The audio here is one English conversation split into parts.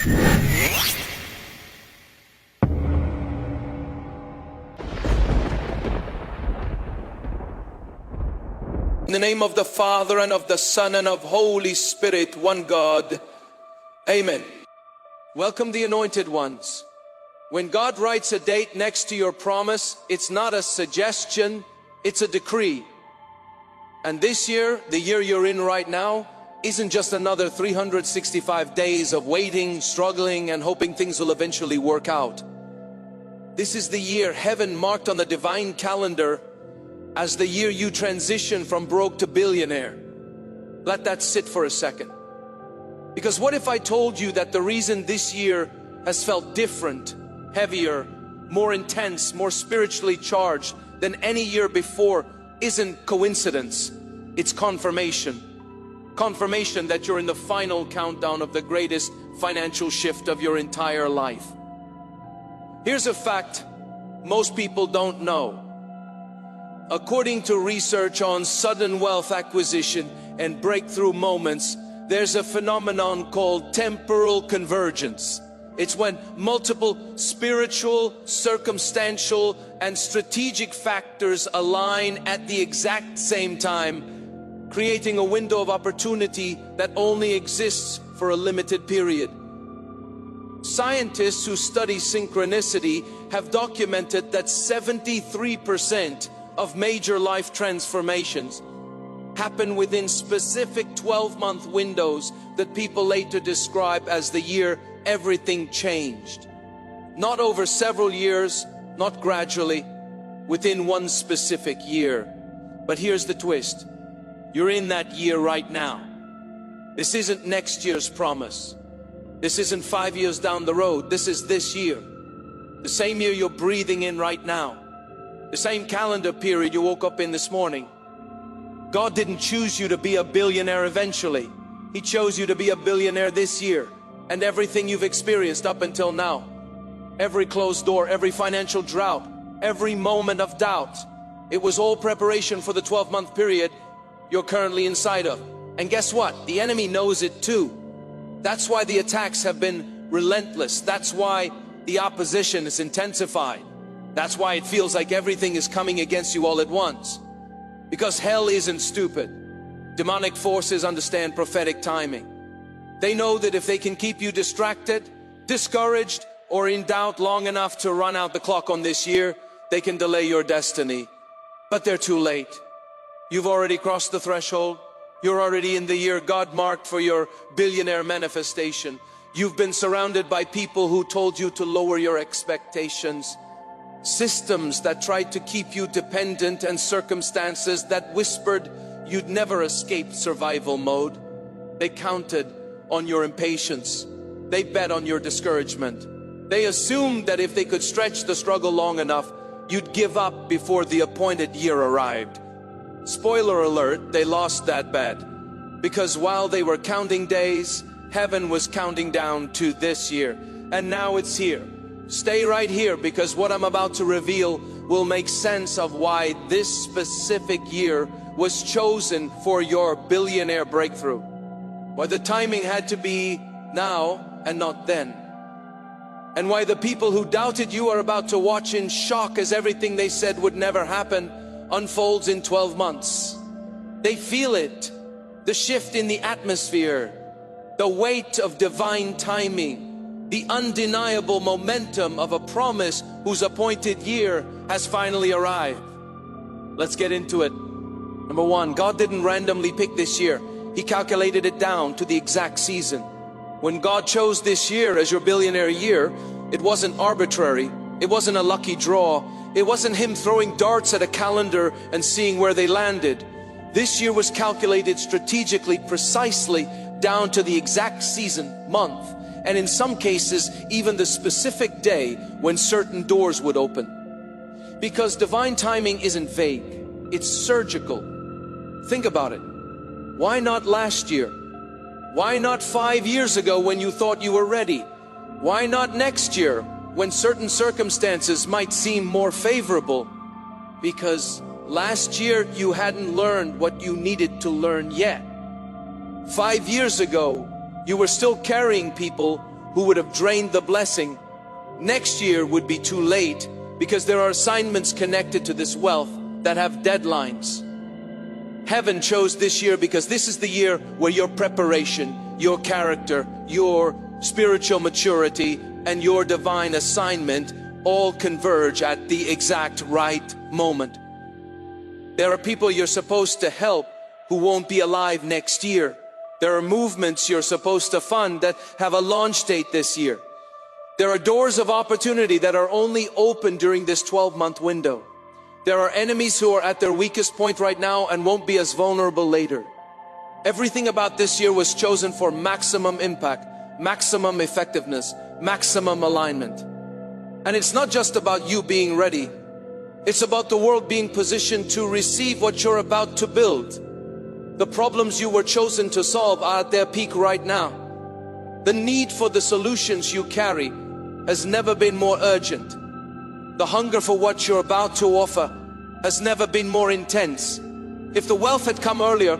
In the name of the Father, and of the Son, and of Holy Spirit, one God. Amen. Welcome the anointed ones. When God writes a date next to your promise, it's not a suggestion, it's a decree. And this year, the year you're in right now, isn't just another 365 days of waiting, struggling, and hoping things will eventually work out. This is the year heaven marked on the divine calendar as the year you transition from broke to billionaire. Let that sit for a second. Because what if I told you that the reason this year has felt different, heavier, more intense, more spiritually charged than any year before isn't coincidence, it's confirmation. Confirmation that you're in the final countdown of the greatest financial shift of your entire life. Here's a fact most people don't know. According to research on sudden wealth acquisition and breakthrough moments, there's a phenomenon called temporal convergence. It's when multiple spiritual, circumstantial, and strategic factors align at the exact same time, creating a window of opportunity that only exists for a limited period. Scientists who study synchronicity have documented that 73% of major life transformations happen within specific 12-month windows that people later describe as the year everything changed. Not over several years, not gradually, within one specific year. But here's the twist. You're in that year right now. This isn't next year's promise. This isn't 5 years down the road. This is this year. The same year you're breathing in right now. The same calendar period you woke up in this morning. God didn't choose you to be a billionaire eventually. He chose you to be a billionaire this year. And everything you've experienced up until now, every closed door, every financial drought, every moment of doubt, it was all preparation for the 12-month period you're currently inside of. And guess what? The enemy knows it too. That's why the attacks have been relentless. That's why the opposition is intensified. That's why it feels like everything is coming against you all at once. Because hell isn't stupid. Demonic forces understand prophetic timing. They know that if they can keep you distracted, discouraged, or in doubt long enough to run out the clock on this year, they can delay your destiny. But they're too late. You've already crossed the threshold. You're already in the year God marked for your billionaire manifestation. You've been surrounded by people who told you to lower your expectations. Systems that tried to keep you dependent, and circumstances that whispered you'd never escape survival mode. They counted on your impatience. They bet on your discouragement. They assumed that if they could stretch the struggle long enough, you'd give up before the appointed year arrived. Spoiler alert, they lost that bet. Because while they were counting days, heaven was counting down to this year. And now it's here. Stay right here, because what I'm about to reveal will make sense of why this specific year was chosen for your billionaire breakthrough. Why the timing had to be now and not then. And why the people who doubted you are about to watch in shock as everything they said would never happen unfolds in 12 months. They feel it. The shift in the atmosphere. The weight of divine timing. The undeniable momentum of a promise whose appointed year has finally arrived. Let's get into it. Number one, God didn't randomly pick this year. He calculated it down to the exact season. When God chose this year as your billionaire year, it wasn't arbitrary. It wasn't a lucky draw. It wasn't him throwing darts at a calendar and seeing where they landed. This year was calculated strategically, precisely down to the exact season, month, and in some cases, even the specific day when certain doors would open. Because divine timing isn't vague, it's surgical. Think about it. Why not last year? Why not 5 years ago when you thought you were ready? Why not next year when certain circumstances might seem more favorable? Because last year you hadn't learned what you needed to learn yet. 5 years ago, you were still carrying people who would have drained the blessing, next year would be too late, because there are assignments connected to this wealth that have deadlines. Heaven chose this year because this is the year where your preparation, your character, your spiritual maturity, and your divine assignment all converge at the exact right moment. There are people you're supposed to help who won't be alive next year. There are movements you're supposed to fund that have a launch date this year. There are doors of opportunity that are only open during this 12-month window. There are enemies who are at their weakest point right now and won't be as vulnerable later. Everything about this year was chosen for maximum impact, maximum effectiveness, maximum alignment. And it's not just about you being ready. It's about the world being positioned to receive what you're about to build. The problems you were chosen to solve are at their peak right now. The need for the solutions you carry has never been more urgent. The hunger for what you're about to offer has never been more intense. If the wealth had come earlier,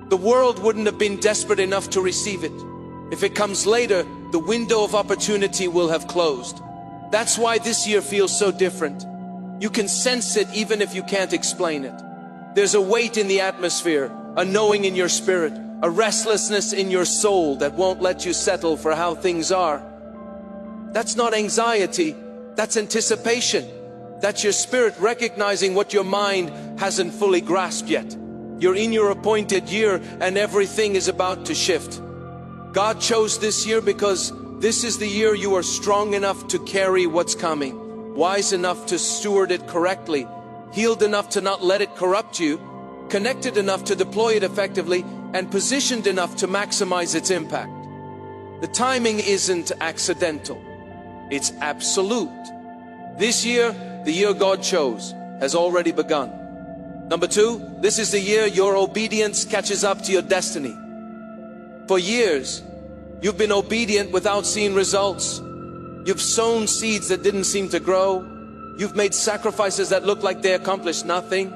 the world wouldn't have been desperate enough to receive it. If it comes later, the window of opportunity will have closed. That's why this year feels so different. You can sense it even if you can't explain it. There's a weight in the atmosphere, a knowing in your spirit, a restlessness in your soul that won't let you settle for how things are. That's not anxiety, that's anticipation. That's your spirit recognizing what your mind hasn't fully grasped yet. You're in your appointed year and everything is about to shift. God chose this year because this is the year you are strong enough to carry what's coming, wise enough to steward it correctly, healed enough to not let it corrupt you, connected enough to deploy it effectively, and positioned enough to maximize its impact. The timing isn't accidental, it's absolute. This year, the year God chose, has already begun. Number two, this is the year your obedience catches up to your destiny. For years, you've been obedient without seeing results. You've sown seeds that didn't seem to grow. You've made sacrifices that looked like they accomplished nothing.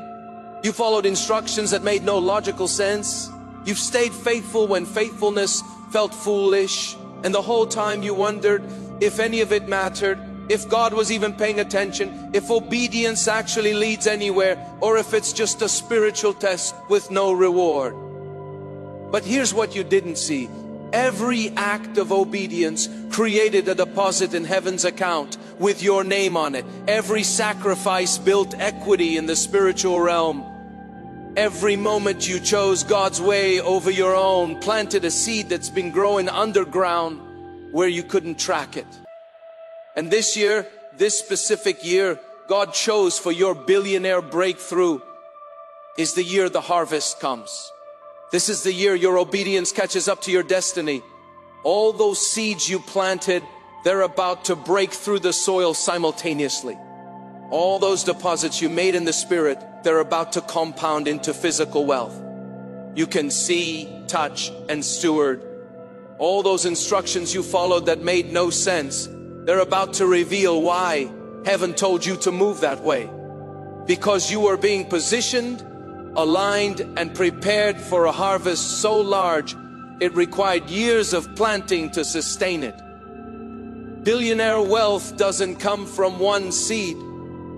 You followed instructions that made no logical sense. You've stayed faithful when faithfulness felt foolish. And the whole time you wondered if any of it mattered, if God was even paying attention, if obedience actually leads anywhere, or if it's just a spiritual test with no reward. But here's what you didn't see. Every act of obedience created a deposit in heaven's account with your name on it. Every sacrifice built equity in the spiritual realm. Every moment you chose God's way over your own planted a seed that's been growing underground where you couldn't track it. And this year, this specific year, God chose for your billionaire breakthrough is the year the harvest comes. This is the year your obedience catches up to your destiny. All those seeds you planted, they're about to break through the soil simultaneously. All those deposits you made in the spirit, they're about to compound into physical wealth. You can see, touch, and steward. All those instructions you followed that made no sense, they're about to reveal why heaven told you to move that way. Because you are being positioned, aligned, and prepared for a harvest so large, it required years of planting to sustain it. Billionaire wealth doesn't come from one seed.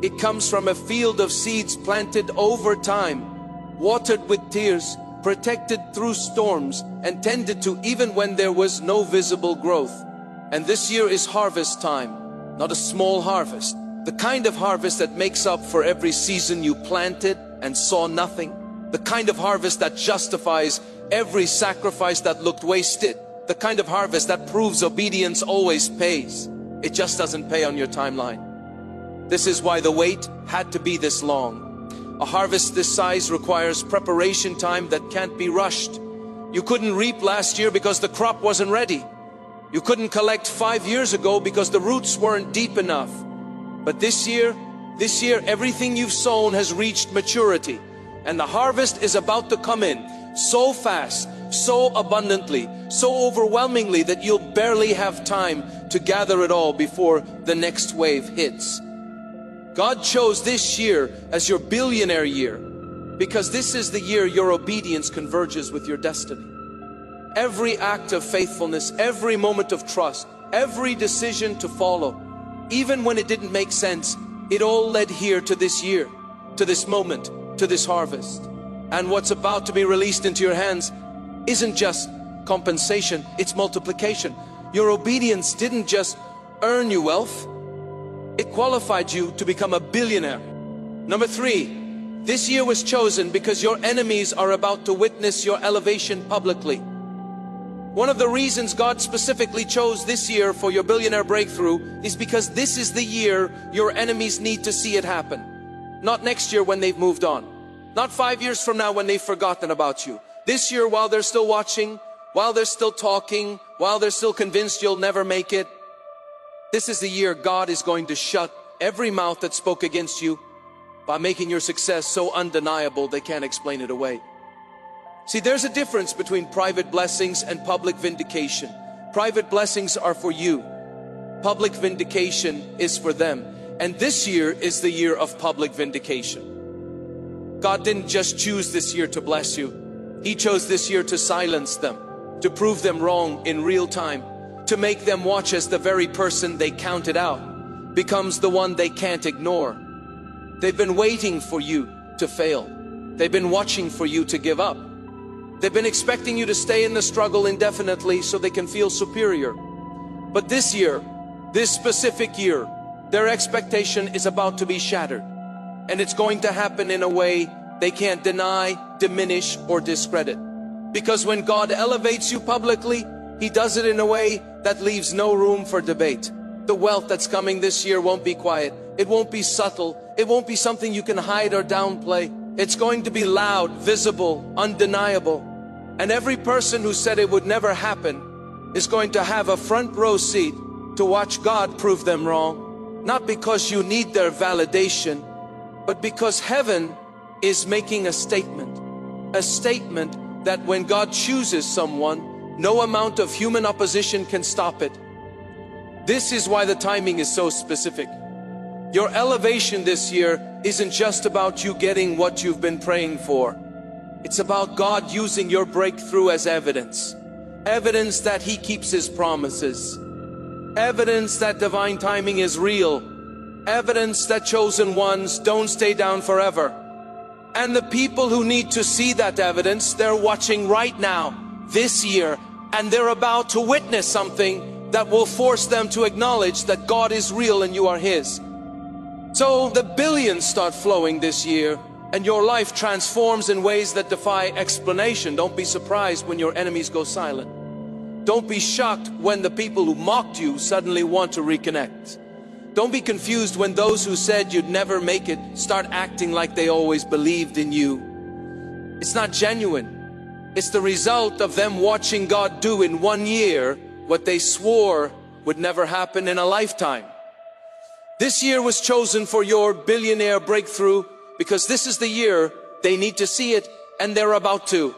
It comes from a field of seeds planted over time, watered with tears, protected through storms, and tended to even when there was no visible growth. And this year is harvest time, not a small harvest. The kind of harvest that makes up for every season you planted and saw nothing. The kind of harvest that justifies every sacrifice that looked wasted. The kind of harvest that proves obedience always pays. It just doesn't pay on your timeline. This is why the wait had to be this long. A harvest this size requires preparation time that can't be rushed. You couldn't reap last year because the crop wasn't ready. You couldn't collect 5 years ago because the roots weren't deep enough. But this year, everything you've sown has reached maturity. And the harvest is about to come in so fast, so abundantly, so overwhelmingly that you'll barely have time to gather it all before the next wave hits. God chose this year as your billionaire year because this is the year your obedience converges with your destiny. Every act of faithfulness, every moment of trust, every decision to follow, even when it didn't make sense, it all led here to this year, to this moment, to this harvest. And what's about to be released into your hands isn't just compensation, it's multiplication. Your obedience didn't just earn you wealth, it qualified you to become a billionaire. Number 3, this year was chosen because your enemies are about to witness your elevation publicly. One of the reasons God specifically chose this year for your billionaire breakthrough is because this is the year your enemies need to see it happen. Not next year when they've moved on. Not 5 years from now when they've forgotten about you. This year while they're still watching, while they're still talking, while they're still convinced you'll never make it. This is the year God is going to shut every mouth that spoke against you by making your success so undeniable they can't explain it away. See, there's a difference between private blessings and public vindication. Private blessings are for you. Public vindication is for them. And this year is the year of public vindication. God didn't just choose this year to bless you. He chose this year to silence them, to prove them wrong in real time, to make them watch as the very person they counted out becomes the one they can't ignore. They've been waiting for you to fail. They've been watching for you to give up. They've been expecting you to stay in the struggle indefinitely so they can feel superior. But this year, this specific year, their expectation is about to be shattered. And it's going to happen in a way they can't deny, diminish, or discredit. Because when God elevates you publicly, He does it in a way that leaves no room for debate. The wealth that's coming this year won't be quiet. It won't be subtle. It won't be something you can hide or downplay. It's going to be loud, visible, undeniable. And every person who said it would never happen is going to have a front row seat to watch God prove them wrong. Not because you need their validation, but because heaven is making a statement. A statement that when God chooses someone, no amount of human opposition can stop it. This is why the timing is so specific. Your elevation this year isn't just about you getting what you've been praying for. It's about God using your breakthrough as evidence. Evidence that He keeps His promises. Evidence that divine timing is real. Evidence that chosen ones don't stay down forever. And the people who need to see that evidence, they're watching right now, this year, and they're about to witness something that will force them to acknowledge that God is real and you are His. So the billions start flowing this year, and your life transforms in ways that defy explanation. Don't be surprised when your enemies go silent. Don't be shocked when the people who mocked you suddenly want to reconnect. Don't be confused when those who said you'd never make it start acting like they always believed in you. It's not genuine. It's the result of them watching God do in 1 year what they swore would never happen in a lifetime. This year was chosen for your billionaire breakthrough because this is the year they need to see it, and they're about to.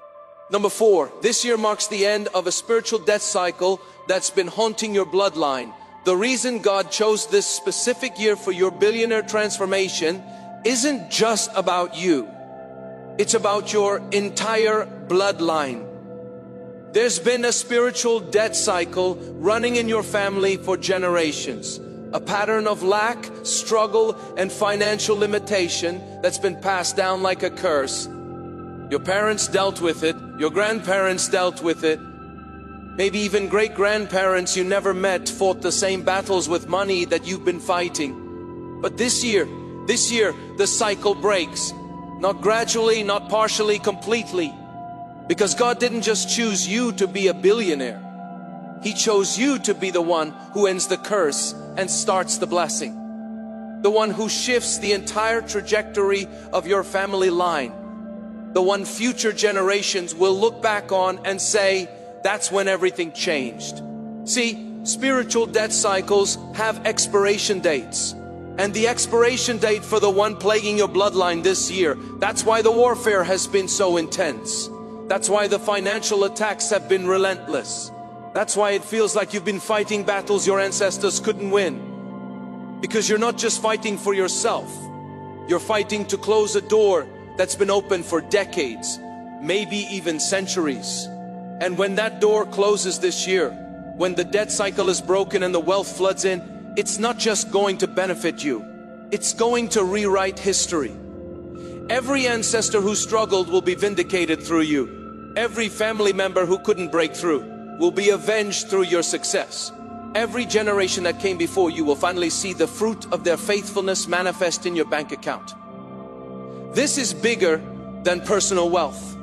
Number 4, this year marks the end of a spiritual death cycle that's been haunting your bloodline. The reason God chose this specific year for your billionaire transformation isn't just about you. It's about your entire bloodline. There's been a spiritual death cycle running in your family for generations. A pattern of lack, struggle, and financial limitation that's been passed down like a curse. Your parents dealt with it, your grandparents dealt with it, maybe even great-grandparents you never met fought the same battles with money that you've been fighting. But this year, the cycle breaks. Not gradually, not partially, completely. Because God didn't just choose you to be a billionaire. He chose you to be the one who ends the curse and starts the blessing. The one who shifts the entire trajectory of your family line. The one future generations will look back on and say, that's when everything changed. See, spiritual death cycles have expiration dates. And the expiration date for the one plaguing your bloodline this year, that's why the warfare has been so intense. That's why the financial attacks have been relentless. That's why it feels like you've been fighting battles your ancestors couldn't win. Because you're not just fighting for yourself. You're fighting to close a door that's been open for decades, maybe even centuries. And when that door closes this year, when the debt cycle is broken and the wealth floods in, it's not just going to benefit you, it's going to rewrite history. Every ancestor who struggled will be vindicated through you. Every family member who couldn't break through will be avenged through your success. Every generation that came before you will finally see the fruit of their faithfulness manifest in your bank account. This is bigger than personal wealth.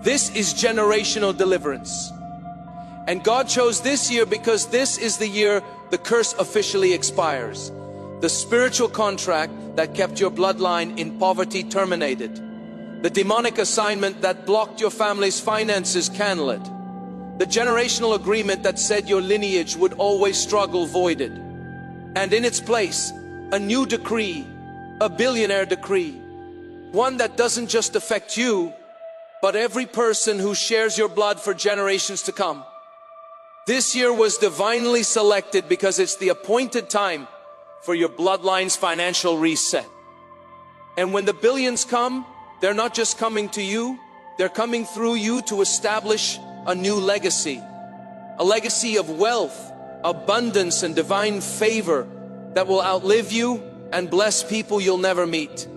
This is generational deliverance. And God chose this year because this is the year the curse officially expires. The spiritual contract that kept your bloodline in poverty terminated. The demonic assignment that blocked your family's finances canceled. The generational agreement that said your lineage would always struggle voided. And in its place, a new decree, a billionaire decree. One that doesn't just affect you, but every person who shares your blood for generations to come. This year was divinely selected because it's the appointed time for your bloodline's financial reset. And when the billions come, they're not just coming to you, they're coming through you to establish a new legacy. A legacy of wealth, abundance, and divine favor that will outlive you and bless people you'll never meet.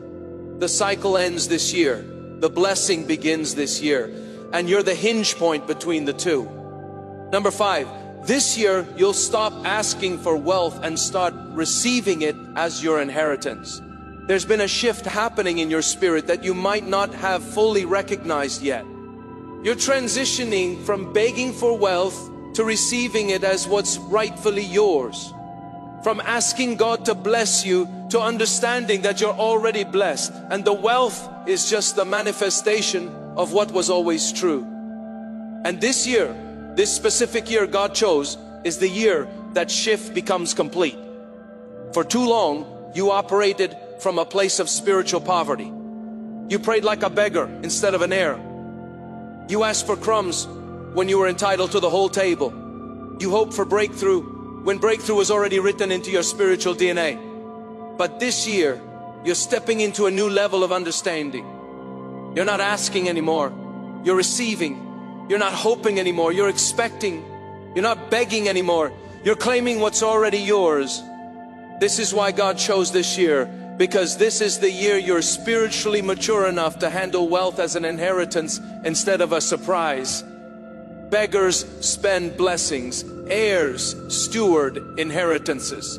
The cycle ends this year. The blessing begins this year. And you're the hinge point between the two. Number 5, this year you'll stop asking for wealth and start receiving it as your inheritance. There's been a shift happening in your spirit that you might not have fully recognized yet. You're transitioning from begging for wealth to receiving it as what's rightfully yours. From asking God to bless you to understanding that you're already blessed and the wealth is just the manifestation of what was always true. And this year, this specific year God chose, is the year that shift becomes complete. For too long, you operated from a place of spiritual poverty. You prayed like a beggar instead of an heir. You asked for crumbs when you were entitled to the whole table. You hoped for breakthrough when breakthrough was already written into your spiritual DNA. But this year, you're stepping into a new level of understanding. You're not asking anymore, you're receiving. You're not hoping anymore, you're expecting. You're not begging anymore, you're claiming what's already yours. This is why God chose this year, because this is the year you're spiritually mature enough to handle wealth as an inheritance instead of a surprise. Beggars spend blessings, heirs steward inheritances.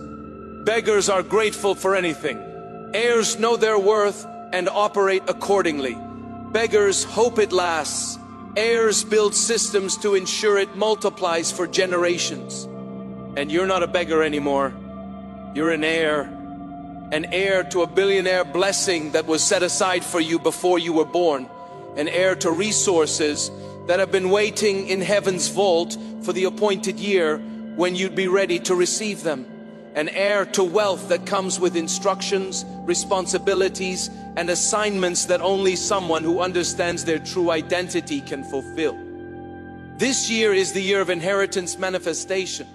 Beggars are grateful for anything. Heirs know their worth and operate accordingly. Beggars hope it lasts. Heirs build systems to ensure it multiplies for generations. And you're not a beggar anymore. You're an heir to a billionaire blessing that was set aside for you before you were born. An heir to resources that have been waiting in heaven's vault for the appointed year when you'd be ready to receive them. An heir to wealth that comes with instructions, responsibilities, and assignments that only someone who understands their true identity can fulfill. This year is the year of inheritance manifestation.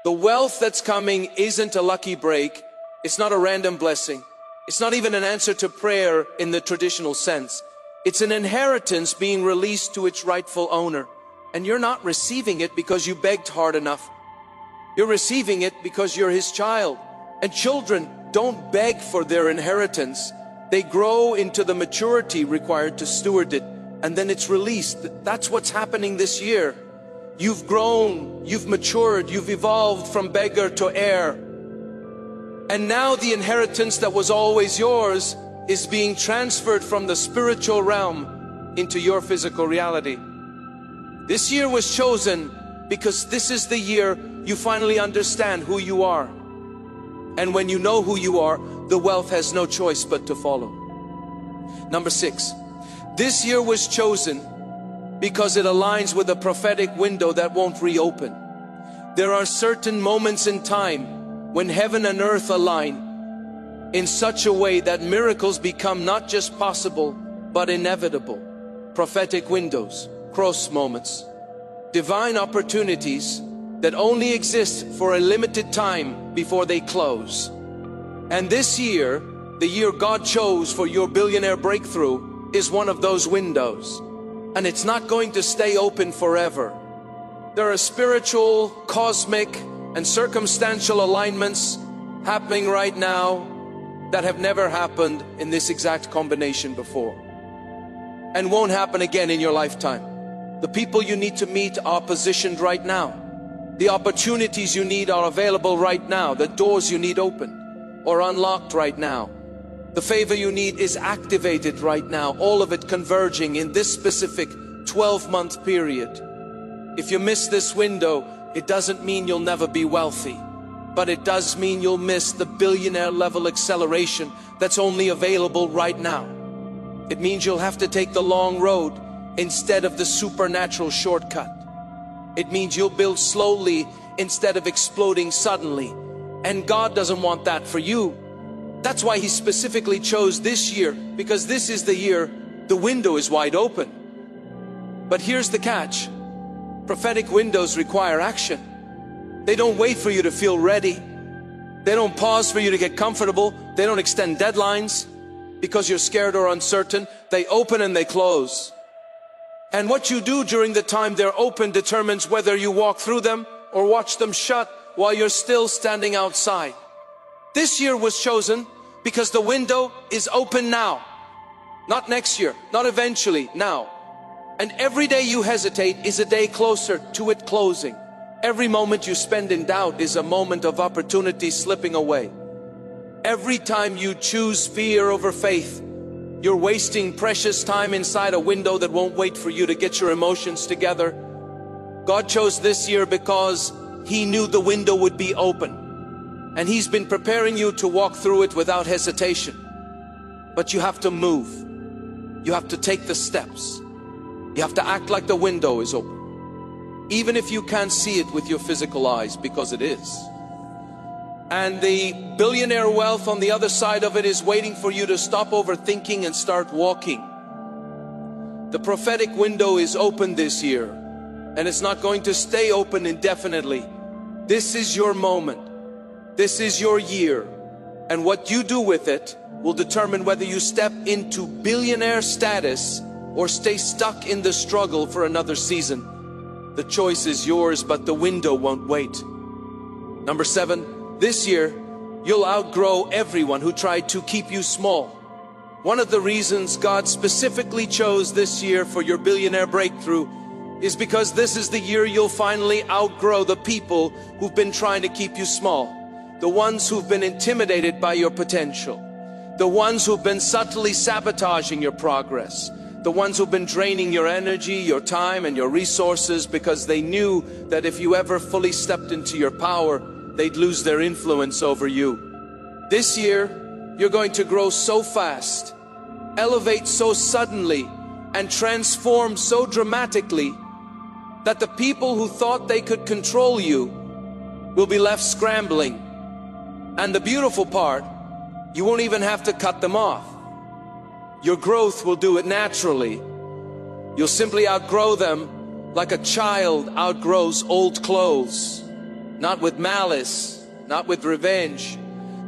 The wealth that's coming isn't a lucky break. It's not a random blessing. It's not even an answer to prayer in the traditional sense. It's an inheritance being released to its rightful owner. And you're not receiving it because you begged hard enough. You're receiving it because you're His child. And children don't beg for their inheritance. They grow into the maturity required to steward it, and then it's released. That's what's happening this year. You've grown, you've matured, you've evolved from beggar to heir. And now the inheritance that was always yours is being transferred from the spiritual realm into your physical reality. This year was chosen because this is the year you finally understand who you are. And when you know who you are, the wealth has no choice but to follow. Number 6, this year was chosen because it aligns with a prophetic window that won't reopen. There are certain moments in time when heaven and earth align in such a way that miracles become not just possible, but inevitable. Prophetic windows, cross moments, divine opportunities that only exist for a limited time before they close. And this year, the year God chose for your billionaire breakthrough, is one of those windows. And it's not going to stay open forever. There are spiritual, cosmic, and circumstantial alignments happening right now that have never happened in this exact combination before, and won't happen again in your lifetime. The people you need to meet are positioned right now. The opportunities you need are available right now. The doors you need open or unlocked right now. The favor you need is activated right now. All of it converging in this specific 12-month period. If you miss this window, it doesn't mean you'll never be wealthy, but it does mean you'll miss the billionaire level acceleration that's only available right now. It means you'll have to take the long road instead of the supernatural shortcut. It means you'll build slowly instead of exploding suddenly. And God doesn't want that for you. That's why He specifically chose this year, because this is the year the window is wide open. But here's the catch. Prophetic windows require action. They don't wait for you to feel ready. They don't pause for you to get comfortable. They don't extend deadlines because you're scared or uncertain. They open and they close. And what you do during the time they're open determines whether you walk through them or watch them shut while you're still standing outside. This year was chosen because the window is open now. Not next year, not eventually, now. And every day you hesitate is a day closer to it closing. Every moment you spend in doubt is a moment of opportunity slipping away. Every time you choose fear over faith, you're wasting precious time inside a window that won't wait for you to get your emotions together. God chose this year because He knew the window would be open. And He's been preparing you to walk through it without hesitation. But you have to move. You have to take the steps. You have to act like the window is open, even if you can't see it with your physical eyes, because it is. And the billionaire wealth on the other side of it is waiting for you to stop overthinking and start walking. The prophetic window is open this year, and it's not going to stay open indefinitely. This is your moment. This is your year. And what you do with it will determine whether you step into billionaire status or stay stuck in the struggle for another season. The choice is yours, but the window won't wait. Number 7, this year, you'll outgrow everyone who tried to keep you small. One of the reasons God specifically chose this year for your billionaire breakthrough is because this is the year you'll finally outgrow the people who've been trying to keep you small. The ones who've been intimidated by your potential. The ones who've been subtly sabotaging your progress. The ones who've been draining your energy, your time, and your resources because they knew that if you ever fully stepped into your power, they'd lose their influence over you. This year, you're going to grow so fast, elevate so suddenly, and transform so dramatically that the people who thought they could control you will be left scrambling. And the beautiful part, you won't even have to cut them off. Your growth will do it naturally. You'll simply outgrow them like a child outgrows old clothes. Not with malice, not with revenge,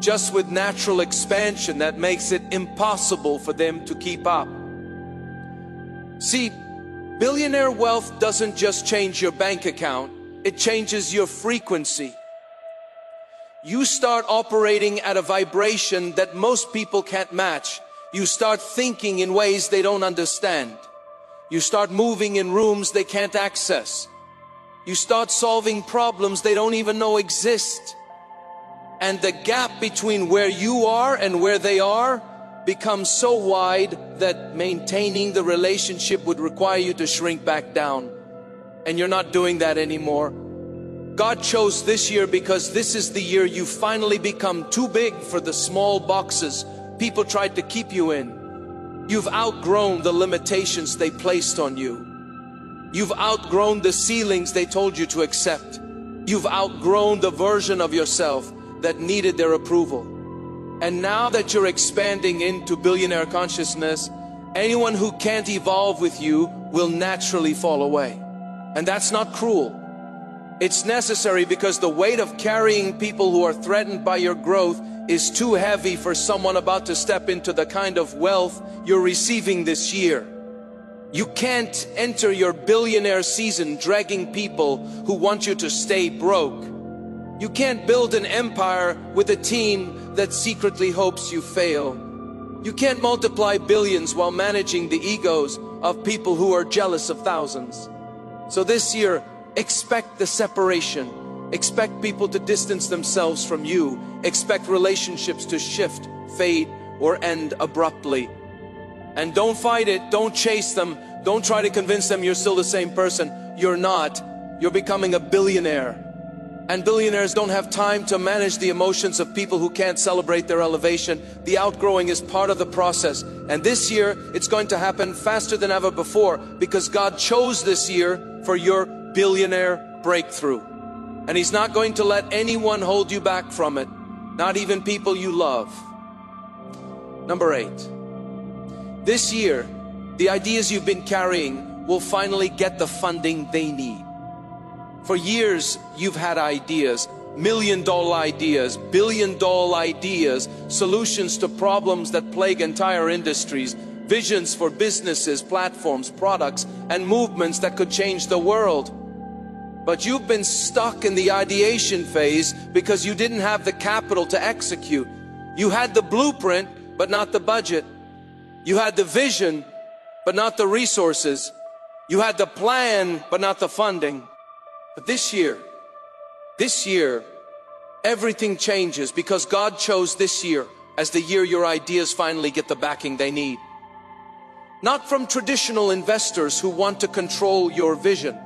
just with natural expansion that makes it impossible for them to keep up. See, billionaire wealth doesn't just change your bank account, it changes your frequency. You start operating at a vibration that most people can't match. You start thinking in ways they don't understand. You start moving in rooms they can't access. You start solving problems they don't even know exist. And the gap between where you are and where they are becomes so wide that maintaining the relationship would require you to shrink back down. And you're not doing that anymore. God chose this year because this is the year you finally become too big for the small boxes people tried to keep you in. You've outgrown the limitations they placed on you. You've outgrown the ceilings they told you to accept. You've outgrown the version of yourself that needed their approval. And now that you're expanding into billionaire consciousness, anyone who can't evolve with you will naturally fall away. And that's not cruel. It's necessary because the weight of carrying people who are threatened by your growth is too heavy for someone about to step into the kind of wealth you're receiving this year. You can't enter your billionaire season dragging people who want you to stay broke. You can't build an empire with a team that secretly hopes you fail. You can't multiply billions while managing the egos of people who are jealous of thousands. So this year, expect the separation. Expect people to distance themselves from you. Expect relationships to shift, fade, or end abruptly. And don't fight it, don't chase them, don't try to convince them you're still the same person. You're not. You're becoming a billionaire. And billionaires don't have time to manage the emotions of people who can't celebrate their elevation. The outgrowing is part of the process. And this year, it's going to happen faster than ever before, because God chose this year for your billionaire breakthrough. And He's not going to let anyone hold you back from it, not even people you love. Number 8. This year, the ideas you've been carrying will finally get the funding they need. For years, you've had ideas, million-dollar ideas, billion-dollar ideas, solutions to problems that plague entire industries, visions for businesses, platforms, products, and movements that could change the world. But you've been stuck in the ideation phase because you didn't have the capital to execute. You had the blueprint, but not the budget. You had the vision, but not the resources. You had the plan, but not the funding. But this year, everything changes, because God chose this year as the year your ideas finally get the backing they need. Not from traditional investors who want to control your vision.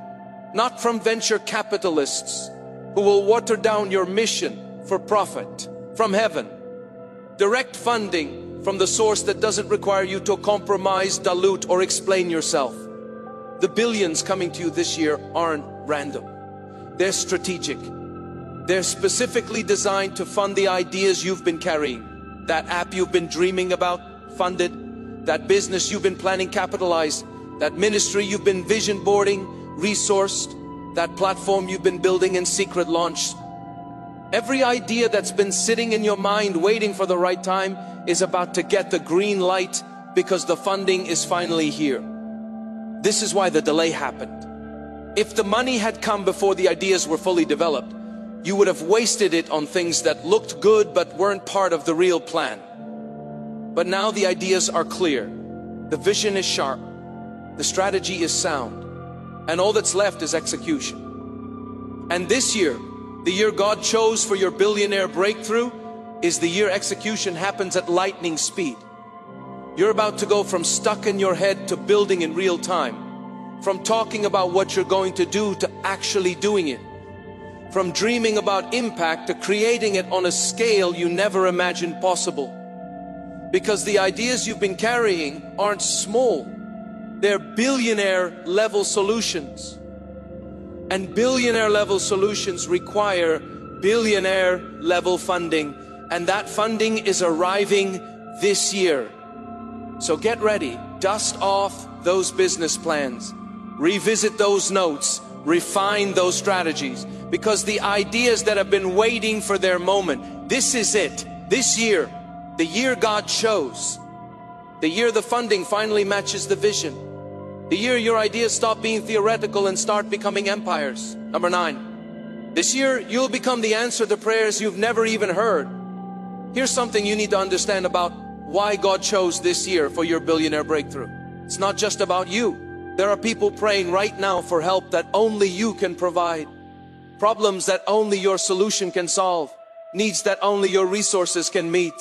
Not from venture capitalists who will water down your mission for profit. From heaven. Direct funding from the source that doesn't require you to compromise, dilute, or explain yourself. The billions coming to you this year aren't random. They're strategic. They're specifically designed to fund the ideas you've been carrying. That app you've been dreaming about, funded. That business you've been planning, capitalized. That ministry you've been vision boarding, resourced. That platform you've been building in secret, launched. Every idea that's been sitting in your mind waiting for the right time is about to get the green light, because the funding is finally here. This is why the delay happened. If the money had come before the ideas were fully developed, you would have wasted it on things that looked good but weren't part of the real plan. But now the ideas are clear. The vision is sharp. The strategy is sound. And all that's left is execution. And this year, the year God chose for your billionaire breakthrough, is the year execution happens at lightning speed. You're about to go from stuck in your head to building in real time. From talking about what you're going to do to actually doing it. From dreaming about impact to creating it on a scale you never imagined possible. Because the ideas you've been carrying aren't small. They're billionaire level solutions. And billionaire level solutions require billionaire level funding. And that funding is arriving this year. So get ready, dust off those business plans. Revisit those notes, refine those strategies, because the ideas that have been waiting for their moment, this is it. This year, the year God chose, the year the funding finally matches the vision, the year your ideas stop being theoretical and start becoming empires. Number 9, this year you'll become the answer to prayers you've never even heard. Here's something you need to understand about why God chose this year for your billionaire breakthrough. It's not just about you. There are people praying right now for help that only you can provide. Problems that only your solution can solve. Needs that only your resources can meet.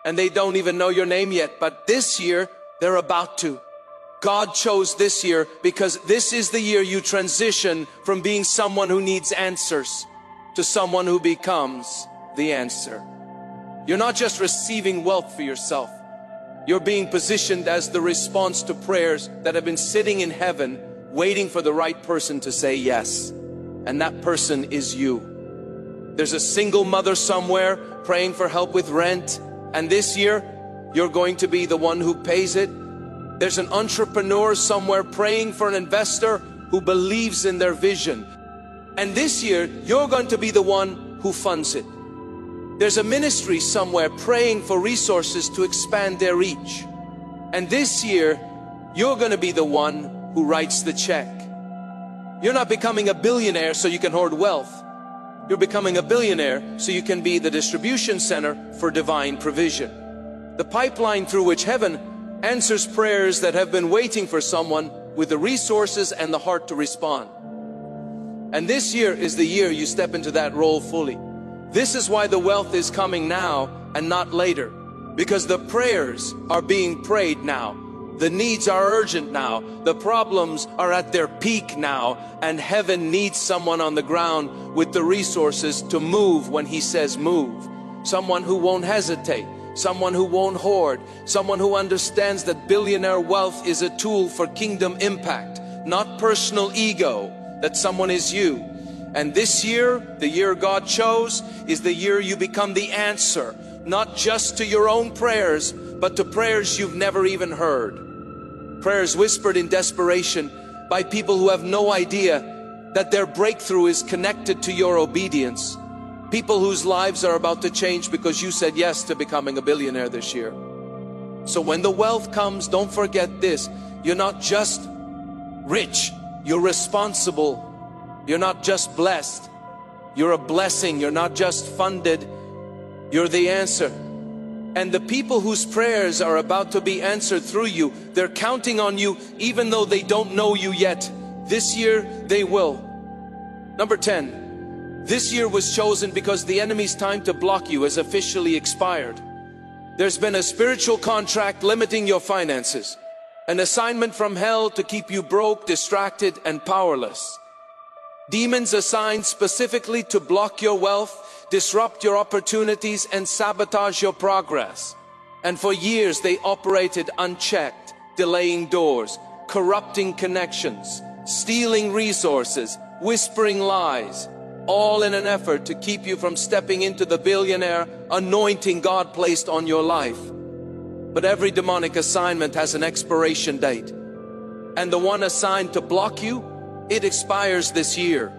And they don't even know your name yet. But this year, they're about to. God chose this year because this is the year you transition from being someone who needs answers to someone who becomes the answer. You're not just receiving wealth for yourself. You're being positioned as the response to prayers that have been sitting in heaven, waiting for the right person to say yes. And that person is you. There's a single mother somewhere praying for help with rent. And this year, you're going to be the one who pays it. There's an entrepreneur somewhere praying for an investor who believes in their vision. And this year, you're going to be the one who funds it. There's a ministry somewhere praying for resources to expand their reach. And this year, You're going to be the one who writes the check. You're not becoming a billionaire so you can hoard wealth. You're becoming a billionaire so you can be the distribution center for divine provision. The pipeline through which heaven answers prayers that have been waiting for someone with the resources and the heart to respond. And this year is the year you step into that role fully. This is why the wealth is coming now and not later. Because the prayers are being prayed now. The needs are urgent now. The problems are at their peak now. And heaven needs someone on the ground with the resources to move when He says move. Someone who won't hesitate. Someone who won't hoard. Someone who understands that billionaire wealth is a tool for kingdom impact, not personal ego, that someone is you. And this year, the year God chose, is the year you become the answer, not just to your own prayers, but to prayers you've never even heard. Prayers whispered in desperation by people who have no idea that their breakthrough is connected to your obedience. People whose lives are about to change because you said yes to becoming a billionaire this year. So when the wealth comes, don't forget this. You're not just rich, you're responsible. You're not just blessed, you're a blessing. You're not just funded, you're the answer. And the people whose prayers are about to be answered through you, they're counting on you even though they don't know you yet. This year they will. Number 10, this year was chosen because the enemy's time to block you has officially expired. There's been a spiritual contract limiting your finances. An assignment from hell to keep you broke, distracted, and powerless. Demons assigned specifically to block your wealth, disrupt your opportunities, and sabotage your progress. And for years they operated unchecked, delaying doors, corrupting connections, stealing resources, whispering lies, all in an effort to keep you from stepping into the billionaire anointing God placed on your life. But every demonic assignment has an expiration date. And the one assigned to block you, it expires this year.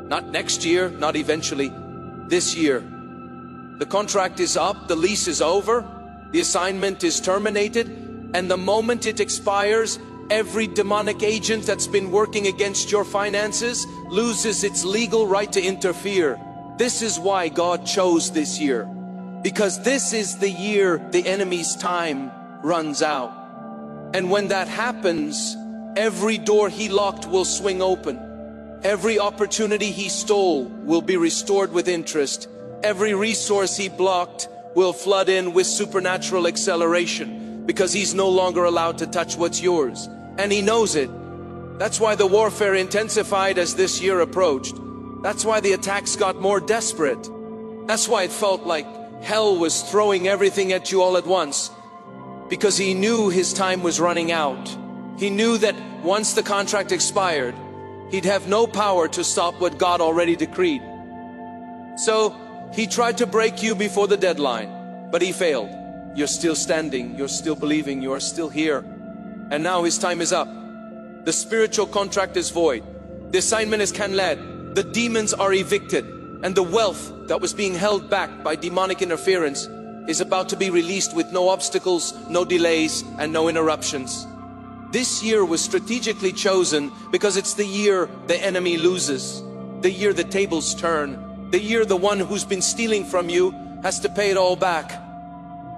Not next year, not eventually, this year. The contract is up, the lease is over, the assignment is terminated, and the moment it expires, every demonic agent that's been working against your finances loses its legal right to interfere. This is why God chose this year. Because this is the year the enemy's time runs out. And when that happens, every door he locked will swing open. Every opportunity he stole will be restored with interest. Every resource he blocked will flood in with supernatural acceleration, because he's no longer allowed to touch what's yours. And he knows it. That's why the warfare intensified as this year approached. That's why the attacks got more desperate. That's why it felt like hell was throwing everything at you all at once. Because he knew his time was running out. He knew that once the contract expired, he'd have no power to stop what God already decreed. So he tried to break you before the deadline, but he failed. You're still standing, you're still believing, you are still here. And now his time is up. The spiritual contract is void. The assignment is canceled. The demons are evicted. And the wealth that was being held back by demonic interference is about to be released with no obstacles, no delays, and no interruptions. This year was strategically chosen because it's the year the enemy loses. The year the tables turn. The year the one who's been stealing from you has to pay it all back.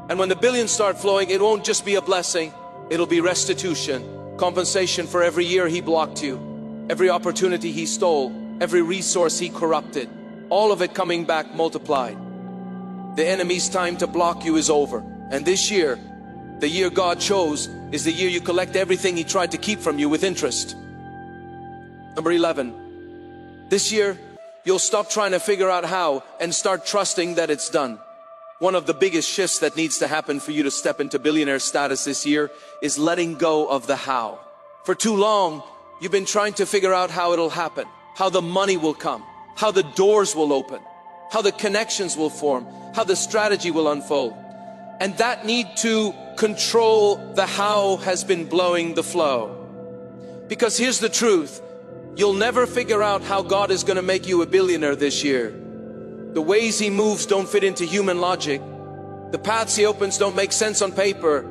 And when the billions start flowing, it won't just be a blessing. It'll be restitution, compensation for every year he blocked you, every opportunity he stole, every resource he corrupted, all of it coming back multiplied. The enemy's time to block you is over. And this year, the year God chose, is the year you collect everything he tried to keep from you with interest. Number 11, this year, you'll stop trying to figure out how and start trusting that it's done. One of the biggest shifts that needs to happen for you to step into billionaire status this year is letting go of the how. For too long, you've been trying to figure out how it'll happen, how the money will come, how the doors will open, how the connections will form, how the strategy will unfold. And that need to control the how has been blowing the flow. Because here's the truth, you'll never figure out how God is going to make you a billionaire this year. The ways he moves don't fit into human logic. The paths he opens don't make sense on paper.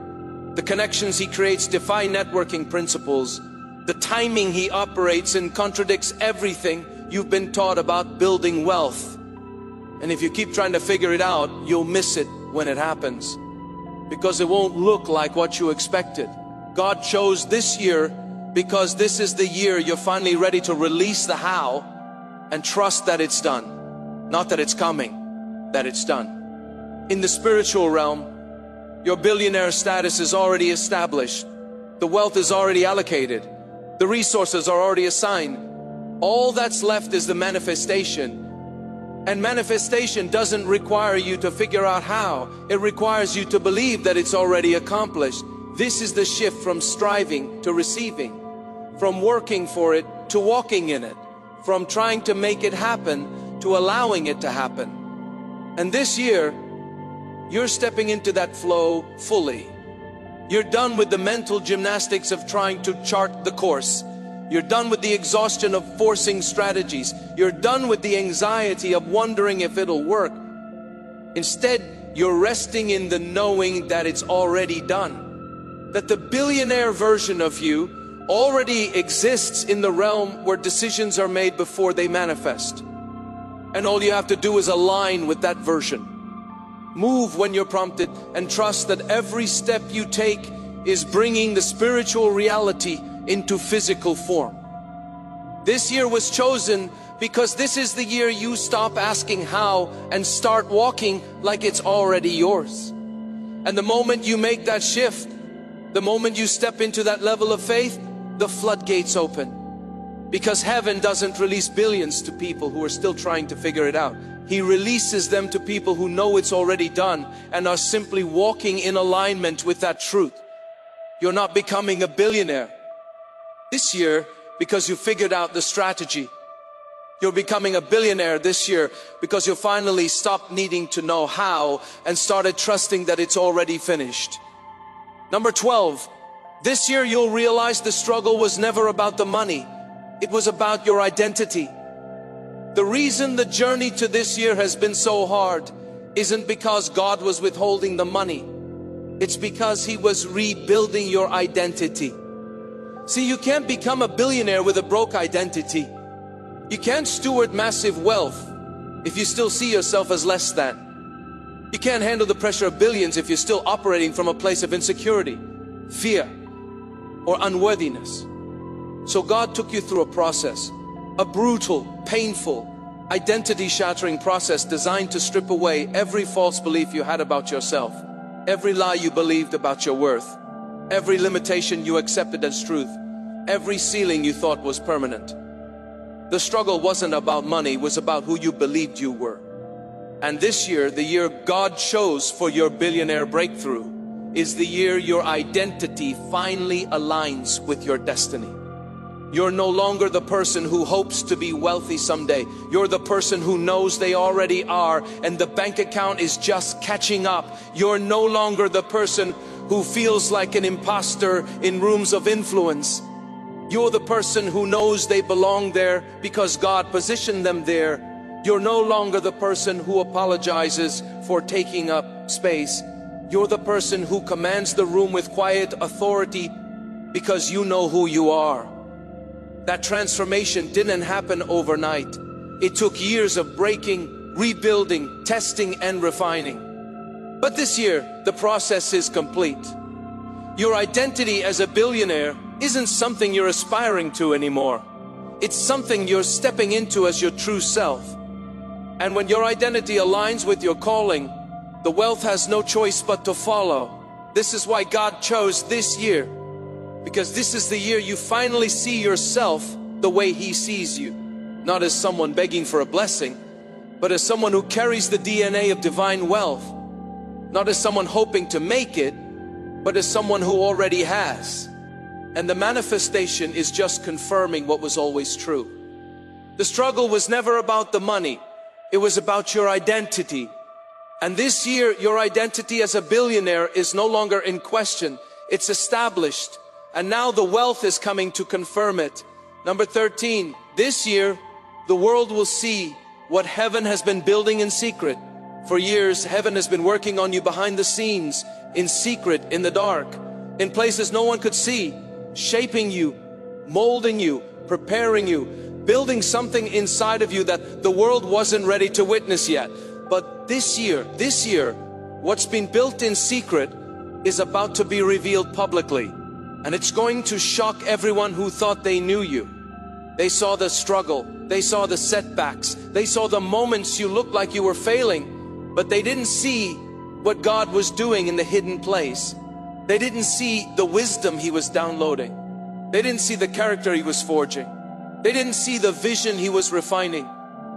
The connections he creates defy networking principles. The timing he operates in contradicts everything you've been taught about building wealth. And if you keep trying to figure it out, you'll miss it when it happens, because it won't look like what you expected. God chose this year because this is the year you're finally ready to release the how and trust that it's done. Not that it's coming, that it's done. In the spiritual realm, your billionaire status is already established. The wealth is already allocated. The resources are already assigned. All that's left is the manifestation. And manifestation doesn't require you to figure out how. It requires you to believe that it's already accomplished. This is the shift from striving to receiving, from working for it to walking in it, from trying to make it happen to allowing it to happen. And this year, you're stepping into that flow fully. You're done with the mental gymnastics of trying to chart the course. You're done with the exhaustion of forcing strategies. You're done with the anxiety of wondering if it'll work. Instead, you're resting in the knowing that it's already done. That the billionaire version of you already exists in the realm where decisions are made before they manifest. And all you have to do is align with that version. Move when you're prompted and trust that every step you take is bringing the spiritual reality into physical form. This year was chosen because this is the year you stop asking how and start walking like it's already yours. And the moment you make that shift, the moment you step into that level of faith, the floodgates open. Because heaven doesn't release billions to people who are still trying to figure it out. He releases them to people who know it's already done and are simply walking in alignment with that truth. You're not becoming a billionaire this year because you figured out the strategy. You're becoming a billionaire this year because you finally stopped needing to know how and started trusting that it's already finished. Number 12, this year you'll realize the struggle was never about the money. It was about your identity. The reason the journey to this year has been so hard isn't because God was withholding the money. It's because He was rebuilding your identity. See, you can't become a billionaire with a broke identity. You can't steward massive wealth if you still see yourself as less than. You can't handle the pressure of billions if you're still operating from a place of insecurity, fear, or unworthiness. So God took you through a process, a brutal, painful, identity-shattering process designed to strip away every false belief you had about yourself, every lie you believed about your worth, every limitation you accepted as truth, every ceiling you thought was permanent. The struggle wasn't about money, it was about who you believed you were. And this year, the year God chose for your billionaire breakthrough, is the year your identity finally aligns with your destiny. You're no longer the person who hopes to be wealthy someday. You're the person who knows they already are, and the bank account is just catching up. You're no longer the person who feels like an imposter in rooms of influence. You're the person who knows they belong there because God positioned them there. You're no longer the person who apologizes for taking up space. You're the person who commands the room with quiet authority because you know who you are. That transformation didn't happen overnight. It took years of breaking, rebuilding, testing, and refining. But this year, the process is complete. Your identity as a billionaire isn't something you're aspiring to anymore. It's something you're stepping into as your true self. And when your identity aligns with your calling, the wealth has no choice but to follow. This is why God chose this year, because this is the year you finally see yourself the way He sees you. Not as someone begging for a blessing, but as someone who carries the DNA of divine wealth. Not as someone hoping to make it, but as someone who already has. And the manifestation is just confirming what was always true. The struggle was never about the money. It was about your identity. And this year, your identity as a billionaire is no longer in question. It's established. And now the wealth is coming to confirm it. Number 13, this year, the world will see what heaven has been building in secret. For years, heaven has been working on you behind the scenes, in secret, in the dark. in places no one could see, shaping you, molding you, preparing you, building something inside of you that the world wasn't ready to witness yet. But this year, what's been built in secret is about to be revealed publicly. And it's going to shock everyone who thought they knew you. They saw the struggle, they saw the setbacks, they saw the moments you looked like you were failing, but they didn't see what God was doing in the hidden place. They didn't see the wisdom He was downloading. They didn't see the character He was forging. They didn't see the vision He was refining.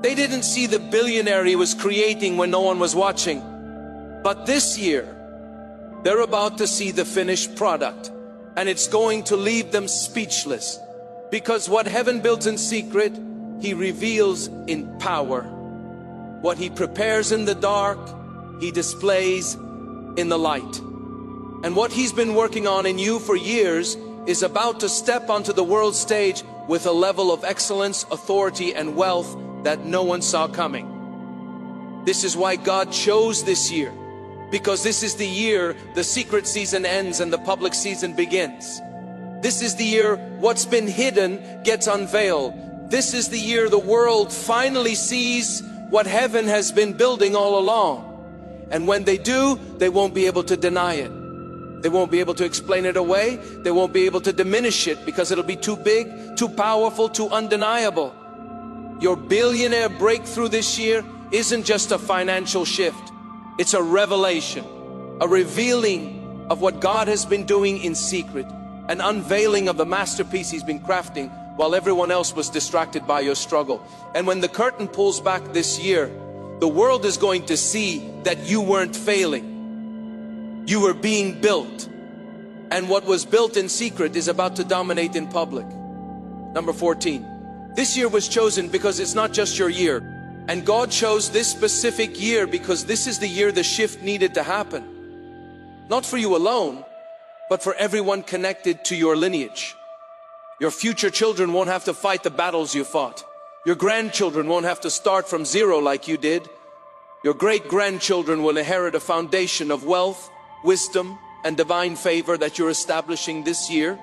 They didn't see the billionaire He was creating when no one was watching. But this year, they're about to see the finished product, and it's going to leave them speechless. Because what heaven builds in secret, He reveals in power. What He prepares in the dark, He displays in the light. And what He's been working on in you for years is about to step onto the world stage with a level of excellence, authority, and wealth that no one saw coming. This is why God chose this year, because this is the year the secret season ends and the public season begins. This is the year what's been hidden gets unveiled. This is the year the world finally sees what heaven has been building all along. And when they do, they won't be able to deny it. They won't be able to explain it away. They won't be able to diminish it, because it'll be too big, too powerful, too undeniable. Your billionaire breakthrough this year isn't just a financial shift. It's a revelation, a revealing of what God has been doing in secret, an unveiling of the masterpiece He's been crafting while everyone else was distracted by your struggle. And when the curtain pulls back this year, the world is going to see that you weren't failing. You were being built. And what was built in secret is about to dominate in public. Number 14. This year was chosen because it's not just your year. And God chose this specific year because this is the year the shift needed to happen. Not for you alone, but for everyone connected to your lineage. Your future children won't have to fight the battles you fought. Your grandchildren won't have to start from zero like you did. Your great-grandchildren will inherit a foundation of wealth, wisdom, and divine favor that you're establishing this year.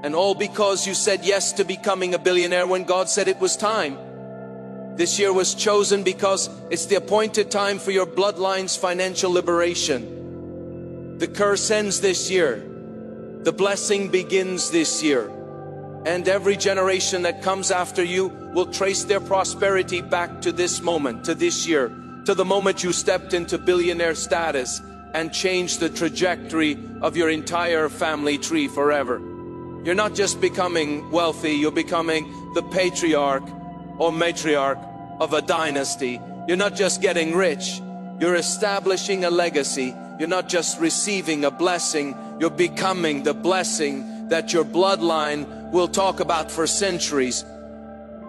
And all because you said yes to becoming a billionaire when God said it was time. This year was chosen because it's the appointed time for your bloodline's financial liberation. The curse ends this year. The blessing begins this year. And every generation that comes after you will trace their prosperity back to this moment, to this year, to the moment you stepped into billionaire status and changed the trajectory of your entire family tree forever. You're not just becoming wealthy, you're becoming the patriarch or matriarch of a dynasty. You're not just getting rich, you're establishing a legacy. You're not just receiving a blessing, you're becoming the blessing that your bloodline will talk about for centuries.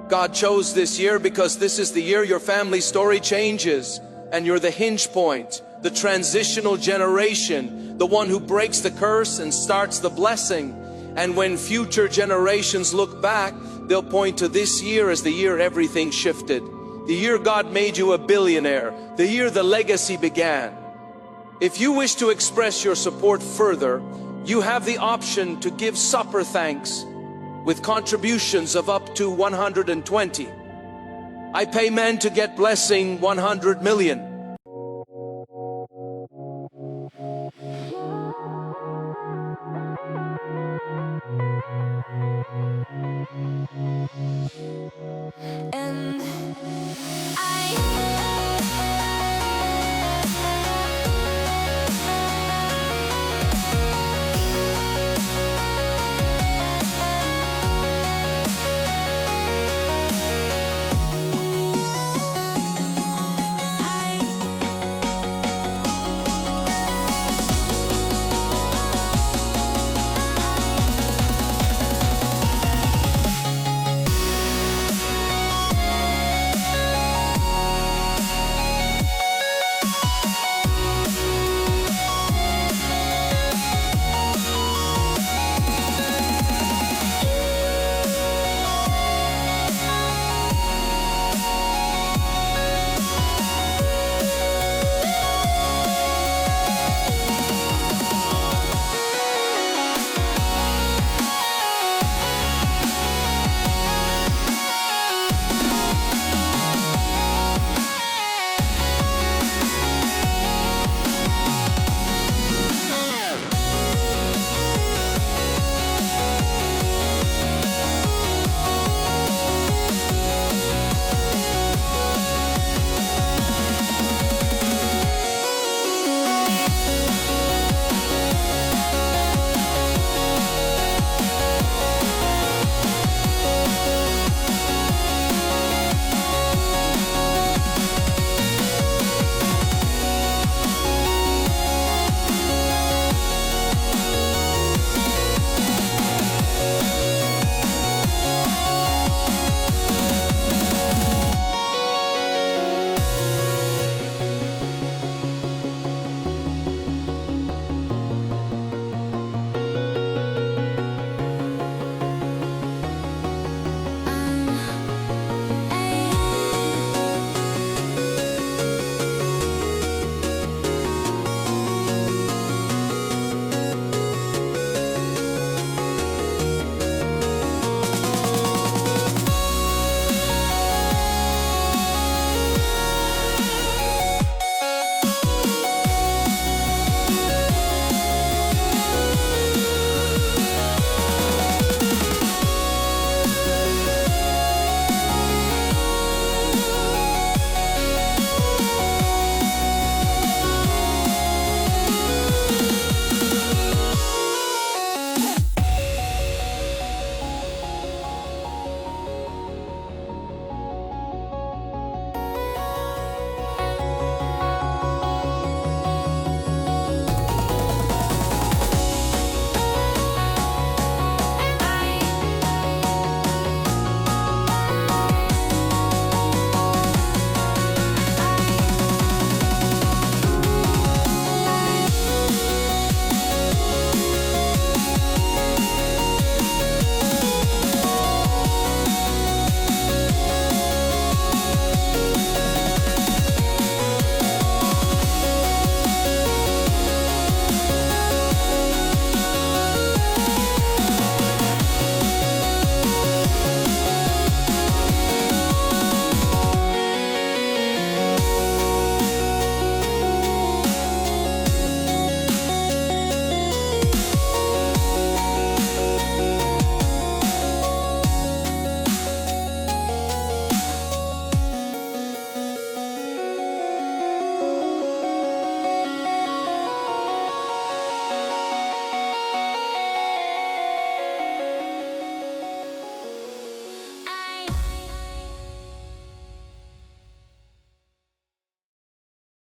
God chose this year because this is the year your family story changes, and you're the hinge point, the transitional generation, the one who breaks the curse and starts the blessing. And when future generations look back, they'll point to this year as the year everything shifted. The year God made you a billionaire. The year the legacy began. If you wish to express your support further, you have the option to give supper thanks with contributions of up to 120. I pay men to get blessing 100 million.